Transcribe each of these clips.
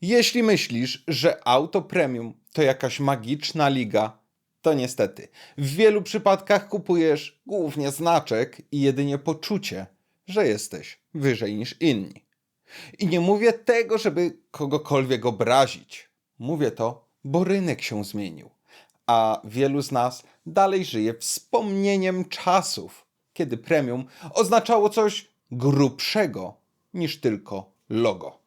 Jeśli myślisz, że auto premium to jakaś magiczna liga, to niestety w wielu przypadkach kupujesz głównie znaczek i jedynie poczucie, że jesteś wyżej niż inni. I nie mówię tego, żeby kogokolwiek obrazić. Mówię to, bo rynek się zmienił, a wielu z nas dalej żyje wspomnieniem czasów, kiedy premium oznaczało coś grubszego niż tylko logo.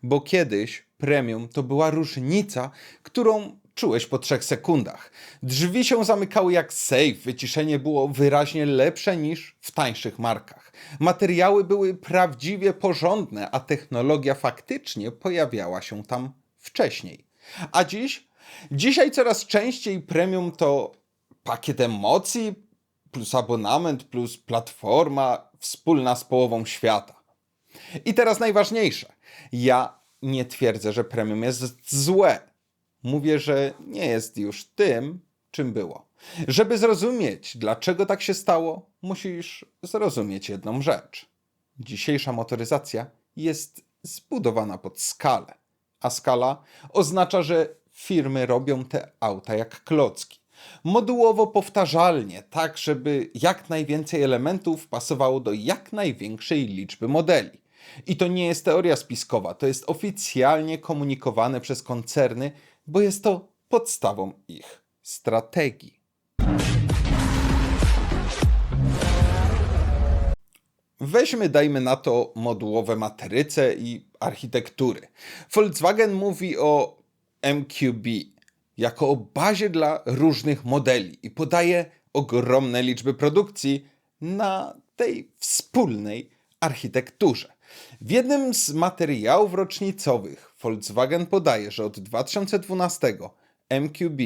Bo kiedyś premium to była różnica, którą czułeś po 3 sekundach. Drzwi się zamykały jak sejf, wyciszenie było wyraźnie lepsze niż w tańszych markach. Materiały były prawdziwie porządne, a technologia faktycznie pojawiała się tam wcześniej. A dziś? Dzisiaj coraz częściej premium to pakiet emocji, plus abonament, plus platforma wspólna z połową świata. I teraz najważniejsze. Ja nie twierdzę, że premium jest złe. Mówię, że nie jest już tym, czym było. Żeby zrozumieć, dlaczego tak się stało, musisz zrozumieć jedną rzecz. Dzisiejsza motoryzacja jest zbudowana pod skalę, a skala oznacza, że firmy robią te auta jak klocki. Modułowo powtarzalnie, tak żeby jak najwięcej elementów pasowało do jak największej liczby modeli. I to nie jest teoria spiskowa, to jest oficjalnie komunikowane przez koncerny, bo jest to podstawą ich strategii. Weźmy, dajmy na to, modułowe matryce i architektury. Volkswagen mówi o MQB jako o bazie dla różnych modeli i podaje ogromne liczby produkcji na tej wspólnej architekturze. W jednym z materiałów rocznicowych Volkswagen podaje, że od 2012 MQB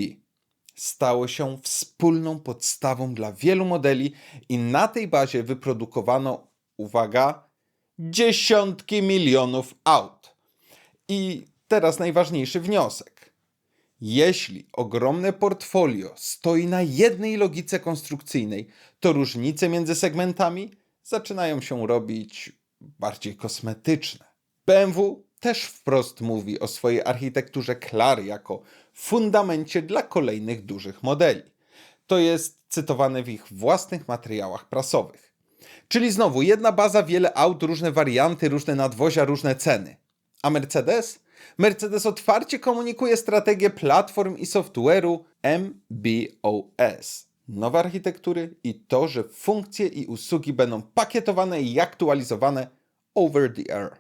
stało się wspólną podstawą dla wielu modeli i na tej bazie wyprodukowano, uwaga, dziesiątki milionów aut. I teraz najważniejszy wniosek. Jeśli ogromne portfolio stoi na jednej logice konstrukcyjnej, to różnice między segmentami zaczynają się robić bardziej kosmetyczne. BMW też wprost mówi o swojej architekturze Clary jako fundamencie dla kolejnych dużych modeli. To jest cytowane w ich własnych materiałach prasowych. Czyli znowu jedna baza, wiele aut, różne warianty, różne nadwozia, różne ceny. A Mercedes? Mercedes otwarcie komunikuje strategię platform i software'u MB.OS. Nowe architektury i to, że funkcje i usługi będą pakietowane i aktualizowane over the air,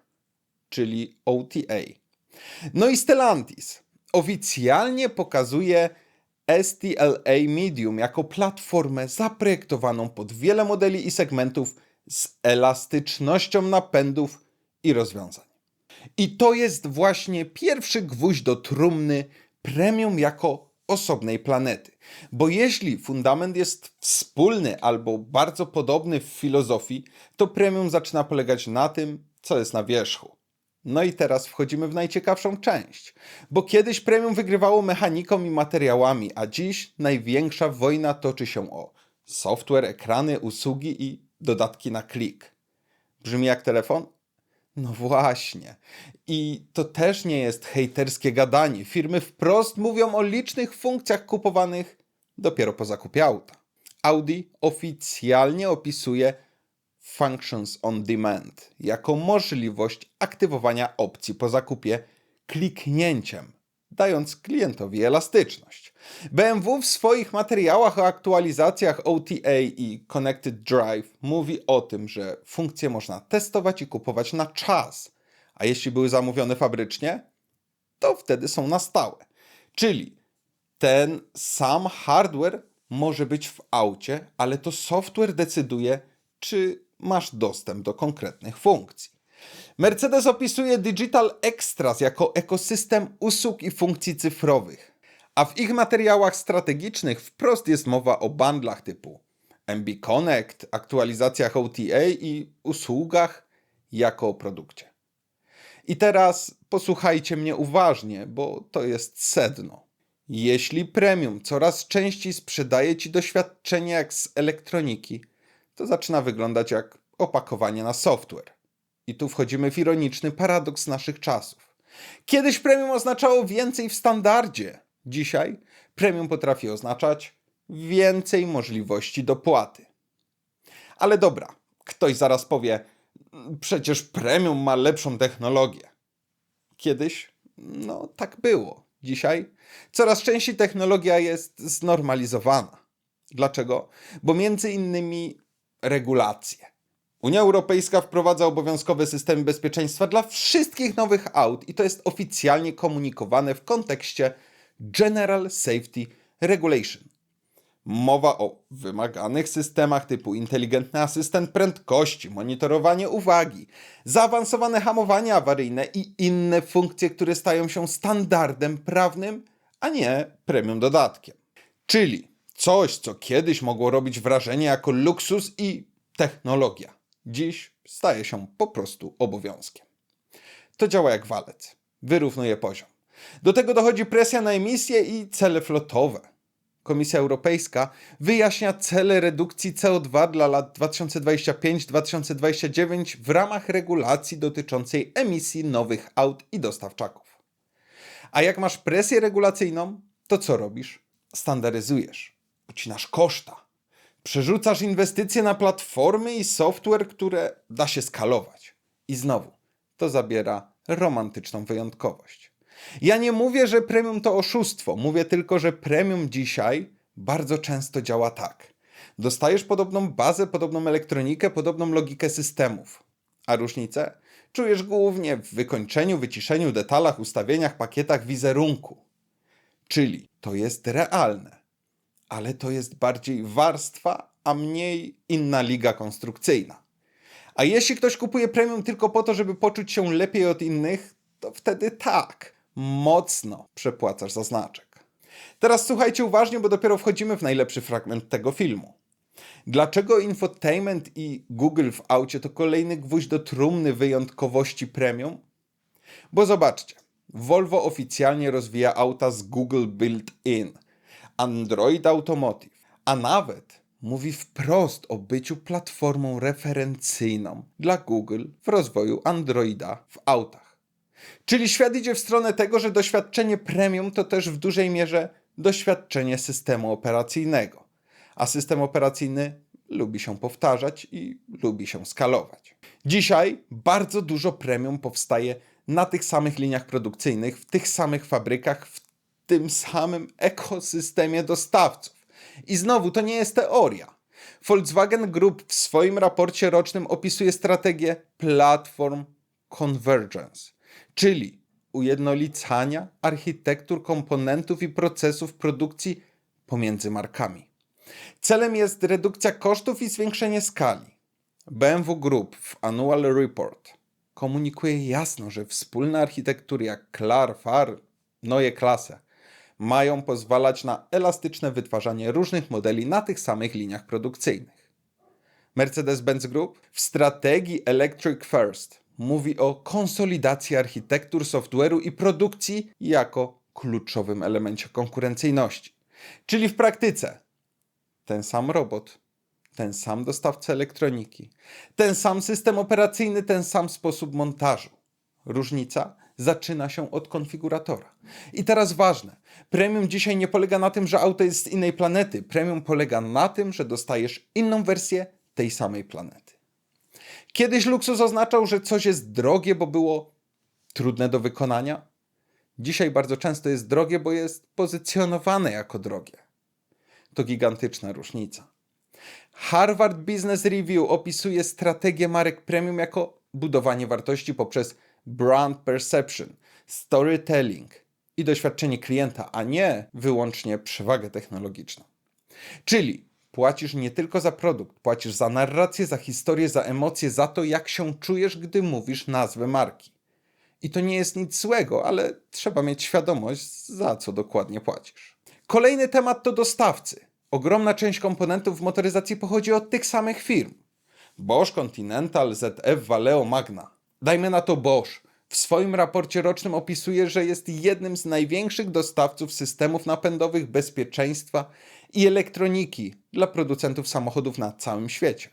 czyli OTA. No i Stellantis oficjalnie pokazuje STLA Medium jako platformę zaprojektowaną pod wiele modeli i segmentów z elastycznością napędów i rozwiązań. I to jest właśnie pierwszy gwóźdź do trumny premium jako osobnej planety. Bo jeśli fundament jest wspólny albo bardzo podobny w filozofii, to premium zaczyna polegać na tym, co jest na wierzchu. No i teraz wchodzimy w najciekawszą część. Bo kiedyś premium wygrywało mechaniką i materiałami, a dziś największa wojna toczy się o software, ekrany, usługi i dodatki na klik. Brzmi jak telefon? No właśnie. I to też nie jest hejterskie gadanie. Firmy wprost mówią o licznych funkcjach kupowanych dopiero po zakupie auta. Audi oficjalnie opisuje Functions on Demand jako możliwość aktywowania opcji po zakupie kliknięciem, dając klientowi elastyczność. BMW w swoich materiałach o aktualizacjach OTA i Connected Drive mówi o tym, że funkcje można testować i kupować na czas, a jeśli były zamówione fabrycznie, to wtedy są na stałe. Czyli ten sam hardware może być w aucie, ale to software decyduje, czy masz dostęp do konkretnych funkcji. Mercedes opisuje Digital Extras jako ekosystem usług i funkcji cyfrowych, a w ich materiałach strategicznych wprost jest mowa o bundlach typu MB Connect, aktualizacjach OTA i usługach jako o produkcie. I teraz posłuchajcie mnie uważnie, bo to jest sedno. Jeśli premium coraz częściej sprzedaje ci doświadczenie jak z elektroniki, to zaczyna wyglądać jak opakowanie na software. I tu wchodzimy w ironiczny paradoks naszych czasów. Kiedyś premium oznaczało więcej w standardzie. Dzisiaj premium potrafi oznaczać więcej możliwości dopłaty. Ale dobra, ktoś zaraz powie, przecież premium ma lepszą technologię. Kiedyś, no tak było. Dzisiaj coraz częściej technologia jest znormalizowana. Dlaczego? Bo między innymi regulacje. Unia Europejska wprowadza obowiązkowe systemy bezpieczeństwa dla wszystkich nowych aut i to jest oficjalnie komunikowane w kontekście General Safety Regulation. Mowa o wymaganych systemach typu inteligentny asystent prędkości, monitorowanie uwagi, zaawansowane hamowanie awaryjne i inne funkcje, które stają się standardem prawnym, a nie premium dodatkiem. Czyli coś, co kiedyś mogło robić wrażenie jako luksus i technologia, dziś staje się po prostu obowiązkiem. To działa jak walec. Wyrównuje poziom. Do tego dochodzi presja na emisje i cele flotowe. Komisja Europejska wyjaśnia cele redukcji CO2 dla lat 2025-2029 w ramach regulacji dotyczącej emisji nowych aut i dostawczaków. A jak masz presję regulacyjną, to co robisz? Standaryzujesz, ucinasz koszta, przerzucasz inwestycje na platformy i software, które da się skalować. I znowu, to zabiera romantyczną wyjątkowość. Ja nie mówię, że premium to oszustwo, mówię tylko, że premium dzisiaj bardzo często działa tak. Dostajesz podobną bazę, podobną elektronikę, podobną logikę systemów. A różnicę czujesz głównie w wykończeniu, wyciszeniu, detalach, ustawieniach, pakietach, wizerunku. Czyli to jest realne, ale to jest bardziej warstwa, a mniej inna liga konstrukcyjna. A jeśli ktoś kupuje premium tylko po to, żeby poczuć się lepiej od innych, to wtedy tak, mocno przepłacasz za znaczek. Teraz słuchajcie uważnie, bo dopiero wchodzimy w najlepszy fragment tego filmu. Dlaczego infotainment i Google w aucie to kolejny gwóźdź do trumny wyjątkowości premium? Bo zobaczcie, Volvo oficjalnie rozwija auta z Google Built-in, Android Automotive, a nawet mówi wprost o byciu platformą referencyjną dla Google w rozwoju Androida w autach. Czyli świat idzie w stronę tego, że doświadczenie premium to też w dużej mierze doświadczenie systemu operacyjnego. A system operacyjny lubi się powtarzać i lubi się skalować. Dzisiaj bardzo dużo premium powstaje na tych samych liniach produkcyjnych, w tych samych fabrykach, w tym samym ekosystemie dostawców. I znowu, to nie jest teoria. Volkswagen Group w swoim raporcie rocznym opisuje strategię Platform Convergence, czyli ujednolicania architektur, komponentów i procesów produkcji pomiędzy markami. Celem jest redukcja kosztów i zwiększenie skali. BMW Group w Annual Report komunikuje jasno, że wspólne architektury jak CLAR, FAR, Neue Klasse mają pozwalać na elastyczne wytwarzanie różnych modeli na tych samych liniach produkcyjnych. Mercedes-Benz Group w strategii Electric First mówi o konsolidacji architektur, software'u i produkcji jako kluczowym elemencie konkurencyjności. Czyli w praktyce ten sam robot, ten sam dostawca elektroniki, ten sam system operacyjny, ten sam sposób montażu. Różnica zaczyna się od konfiguratora. I teraz ważne, premium dzisiaj nie polega na tym, że auto jest z innej planety. Premium polega na tym, że dostajesz inną wersję tej samej planety. Kiedyś luksus oznaczał, że coś jest drogie, bo było trudne do wykonania. Dzisiaj bardzo często jest drogie, bo jest pozycjonowane jako drogie. To gigantyczna różnica. Harvard Business Review opisuje strategię marek premium jako budowanie wartości poprzez brand perception, storytelling i doświadczenie klienta, a nie wyłącznie przewagę technologiczną. Czyli płacisz nie tylko za produkt, płacisz za narrację, za historię, za emocje, za to, jak się czujesz, gdy mówisz nazwę marki. I to nie jest nic złego, ale trzeba mieć świadomość, za co dokładnie płacisz. Kolejny temat to dostawcy. Ogromna część komponentów w motoryzacji pochodzi od tych samych firm. Bosch, Continental, ZF, Valeo, Magna. Dajmy na to Bosch. W swoim raporcie rocznym opisuje, że jest jednym z największych dostawców systemów napędowych, bezpieczeństwa i elektroniki dla producentów samochodów na całym świecie.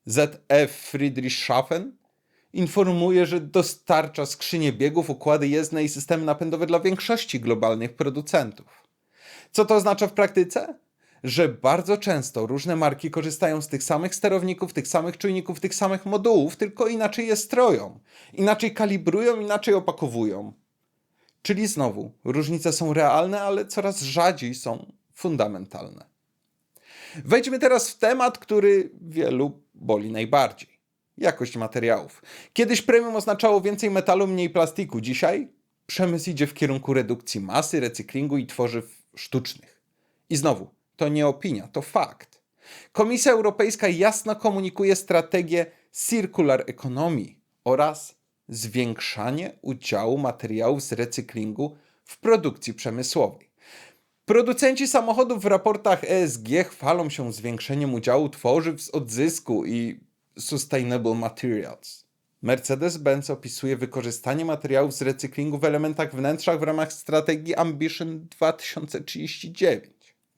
ZF Friedrichshafen informuje, że dostarcza skrzynie biegów, układy jezdne i systemy napędowe dla większości globalnych producentów. Co to oznacza w praktyce? Że bardzo często różne marki korzystają z tych samych sterowników, tych samych czujników, tych samych modułów, tylko inaczej je stroją, inaczej kalibrują, inaczej opakowują. Czyli znowu, różnice są realne, ale coraz rzadziej są fundamentalne. Wejdźmy teraz w temat, który wielu boli najbardziej. Jakość materiałów. Kiedyś premium oznaczało więcej metalu, mniej plastiku. Dzisiaj przemysł idzie w kierunku redukcji masy, recyklingu i tworzyw sztucznych. I znowu, to nie opinia, to fakt. Komisja Europejska jasno komunikuje strategię circular economy oraz zwiększanie udziału materiałów z recyklingu w produkcji przemysłowej. Producenci samochodów w raportach ESG chwalą się zwiększeniem udziału tworzyw z odzysku i sustainable materials. Mercedes-Benz opisuje wykorzystanie materiałów z recyklingu w elementach wnętrzach w ramach strategii Ambition 2039.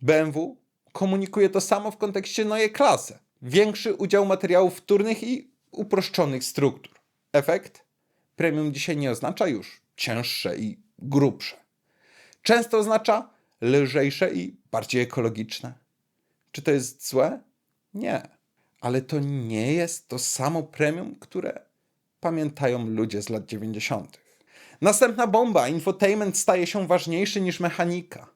BMW komunikuje to samo w kontekście Neue Klasse. Większy udział materiałów wtórnych i uproszczonych struktur. Efekt? Premium dzisiaj nie oznacza już cięższe i grubsze. Często oznacza lżejsze i bardziej ekologiczne. Czy to jest złe? Nie. Ale to nie jest to samo premium, które pamiętają ludzie z lat 90. Następna bomba. Infotainment staje się ważniejszy niż mechanika.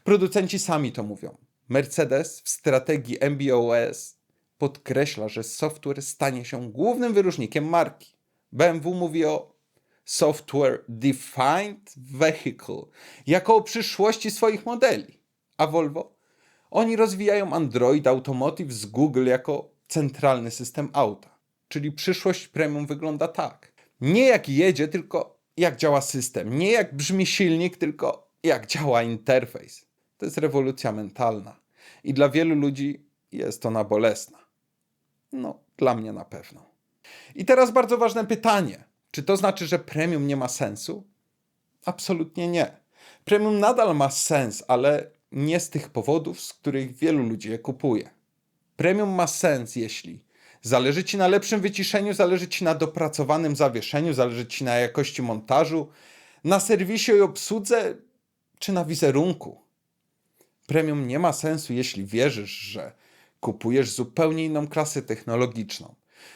Producenci sami to mówią. Mercedes w strategii MB.OS podkreśla, że software stanie się głównym wyróżnikiem marki. BMW mówi o Software Defined Vehicle jako o przyszłości swoich modeli. A Volvo? Oni rozwijają Android Automotive z Google jako centralny system auta. Czyli przyszłość premium wygląda tak. Nie jak jedzie, tylko jak działa system. Nie jak brzmi silnik, tylko jak działa interfejs. To jest rewolucja mentalna. I dla wielu ludzi jest ona bolesna. No, dla mnie na pewno. I teraz bardzo ważne pytanie. Czy to znaczy, że premium nie ma sensu? Absolutnie nie. Premium nadal ma sens, ale nie z tych powodów, z których wielu ludzi je kupuje. Premium ma sens, jeśli zależy Ci na lepszym wyciszeniu, zależy Ci na dopracowanym zawieszeniu, zależy Ci na jakości montażu, na serwisie i obsłudze, czy na wizerunku. Premium nie ma sensu, jeśli wierzysz, że kupujesz zupełnie inną klasę technologiczną.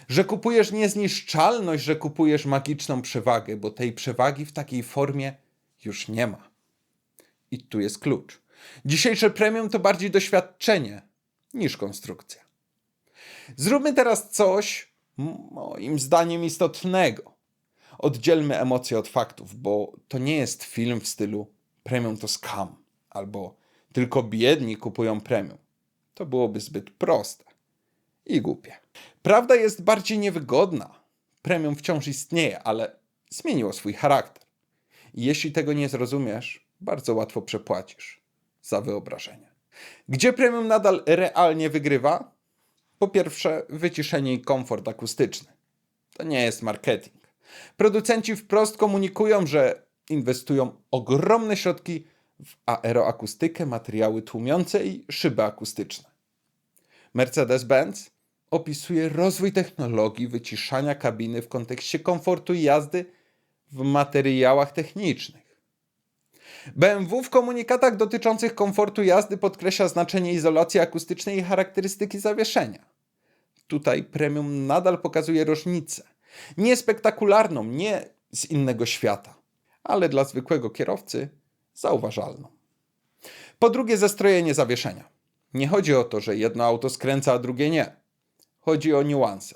Że kupujesz niezniszczalność, że kupujesz magiczną przewagę, bo tej przewagi w takiej formie już nie ma. I tu jest klucz. Dzisiejsze premium to bardziej doświadczenie niż konstrukcja. Zróbmy teraz coś, moim zdaniem, istotnego. Oddzielmy emocje od faktów, bo to nie jest film w stylu premium to scam, albo tylko biedni kupują premium. To byłoby zbyt proste i głupie. Prawda jest bardziej niewygodna. Premium wciąż istnieje, ale zmieniło swój charakter. I jeśli tego nie zrozumiesz, bardzo łatwo przepłacisz za wyobrażenie. Gdzie premium nadal realnie wygrywa? Po pierwsze, wyciszenie i komfort akustyczny. To nie jest marketing. Producenci wprost komunikują, że inwestują ogromne środki w aeroakustykę, materiały tłumiące i szyby akustyczne. Mercedes-Benz opisuje rozwój technologii wyciszania kabiny w kontekście komfortu jazdy w materiałach technicznych. BMW w komunikatach dotyczących komfortu jazdy podkreśla znaczenie izolacji akustycznej i charakterystyki zawieszenia. Tutaj premium nadal pokazuje różnicę. Nie spektakularną, nie z innego świata, ale dla zwykłego kierowcy zauważalną. Po drugie, zestrojenie zawieszenia. Nie chodzi o to, że jedno auto skręca, a drugie nie. Chodzi o niuanse.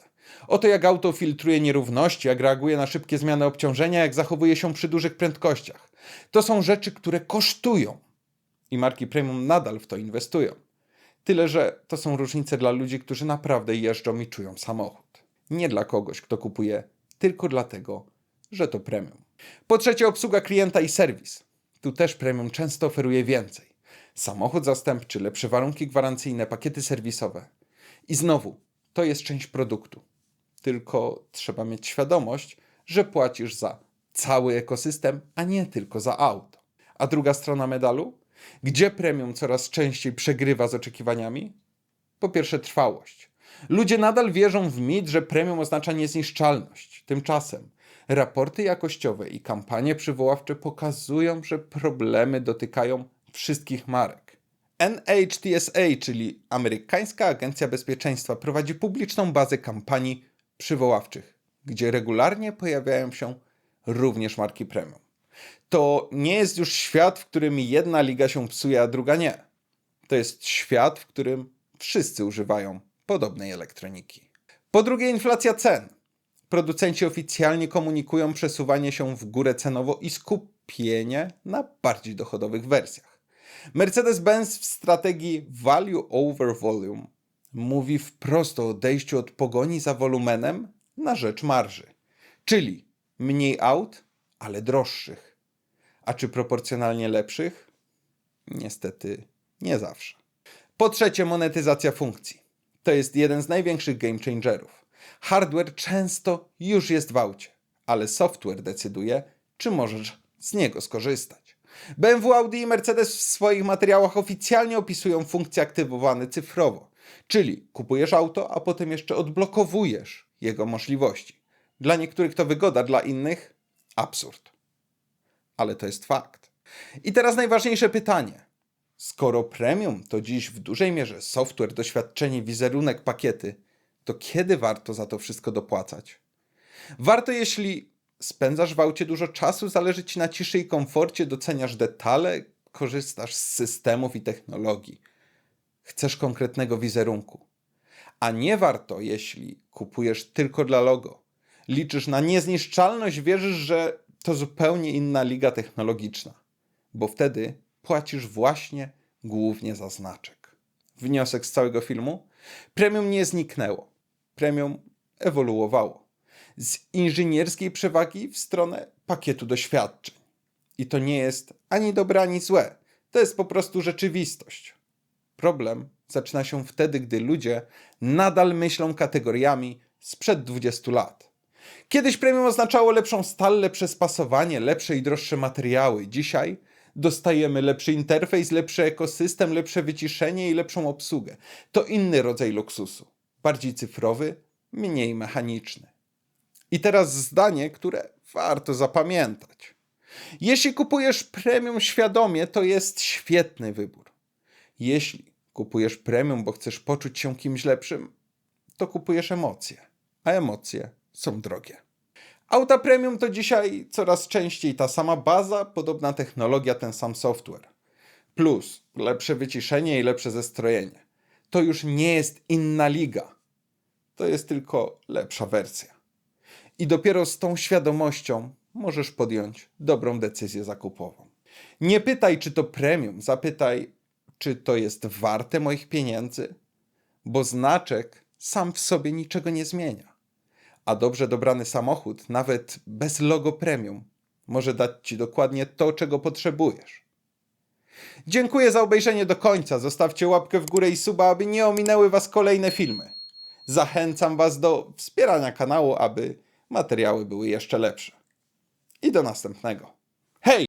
O to, jak auto filtruje nierówności, jak reaguje na szybkie zmiany obciążenia, jak zachowuje się przy dużych prędkościach. To są rzeczy, które kosztują. I marki premium nadal w to inwestują. Tyle, że to są różnice dla ludzi, którzy naprawdę jeżdżą i czują samochód. Nie dla kogoś, kto kupuje tylko dlatego, że to premium. Po trzecie, obsługa klienta i serwis. Tu też premium często oferuje więcej. Samochód zastępczy, lepsze warunki gwarancyjne, pakiety serwisowe. I znowu, to jest część produktu. Tylko trzeba mieć świadomość, że płacisz za cały ekosystem, a nie tylko za auto. A druga strona medalu? Gdzie premium coraz częściej przegrywa z oczekiwaniami? Po pierwsze, trwałość. Ludzie nadal wierzą w mit, że premium oznacza niezniszczalność. Tymczasem raporty jakościowe i kampanie przywoławcze pokazują, że problemy dotykają wszystkich marek. NHTSA, czyli Amerykańska Agencja Bezpieczeństwa, prowadzi publiczną bazę kampanii przywoławczych, gdzie regularnie pojawiają się również marki premium. To nie jest już świat, w którym jedna liga się psuje, a druga nie. To jest świat, w którym wszyscy używają podobnej elektroniki. Po drugie, inflacja cen. Producenci oficjalnie komunikują przesuwanie się w górę cenowo i skupienie na bardziej dochodowych wersjach. Mercedes-Benz w strategii Value over Volume mówi wprost o odejściu od pogoni za wolumenem na rzecz marży. Czyli mniej aut, ale droższych. A czy proporcjonalnie lepszych? Niestety nie zawsze. Po trzecie, monetyzacja funkcji. To jest jeden z największych game changerów. Hardware często już jest w aucie, ale software decyduje, czy możesz z niego skorzystać. BMW, Audi i Mercedes w swoich materiałach oficjalnie opisują funkcje aktywowane cyfrowo, czyli kupujesz auto, a potem jeszcze odblokowujesz jego możliwości. Dla niektórych to wygoda, dla innych absurd. Ale to jest fakt. I teraz najważniejsze pytanie. Skoro premium to dziś w dużej mierze software, doświadczenie, wizerunek, pakiety, to kiedy warto za to wszystko dopłacać? Warto, jeśli spędzasz w aucie dużo czasu, zależy ci na ciszy i komforcie, doceniasz detale, korzystasz z systemów i technologii. Chcesz konkretnego wizerunku. A nie warto, jeśli kupujesz tylko dla logo. Liczysz na niezniszczalność, wierzysz, że to zupełnie inna liga technologiczna. Bo wtedy płacisz właśnie głównie za znaczek. Wniosek z całego filmu? Premium nie zniknęło. Premium ewoluowało. Z inżynierskiej przewagi w stronę pakietu doświadczeń. I to nie jest ani dobre, ani złe. To jest po prostu rzeczywistość. Problem zaczyna się wtedy, gdy ludzie nadal myślą kategoriami sprzed 20 lat. Kiedyś premium oznaczało lepszą stal, lepsze spasowanie, lepsze i droższe materiały. Dzisiaj dostajemy lepszy interfejs, lepszy ekosystem, lepsze wyciszenie i lepszą obsługę. To inny rodzaj luksusu. Bardziej cyfrowy, mniej mechaniczny. I teraz zdanie, które warto zapamiętać. Jeśli kupujesz premium świadomie, to jest świetny wybór. Jeśli kupujesz premium, bo chcesz poczuć się kimś lepszym, to kupujesz emocje, a emocje są drogie. Auta premium to dzisiaj coraz częściej ta sama baza, podobna technologia, ten sam software. Plus lepsze wyciszenie i lepsze zestrojenie. To już nie jest inna liga. To jest tylko lepsza wersja. I dopiero z tą świadomością możesz podjąć dobrą decyzję zakupową. Nie pytaj, czy to premium, zapytaj, czy to jest warte moich pieniędzy, bo znaczek sam w sobie niczego nie zmienia. A dobrze dobrany samochód, nawet bez logo premium, może dać ci dokładnie to, czego potrzebujesz. Dziękuję za obejrzenie do końca. Zostawcie łapkę w górę i suba, aby nie ominęły was kolejne filmy. Zachęcam was do wspierania kanału, aby materiały były jeszcze lepsze. I do następnego. Hej!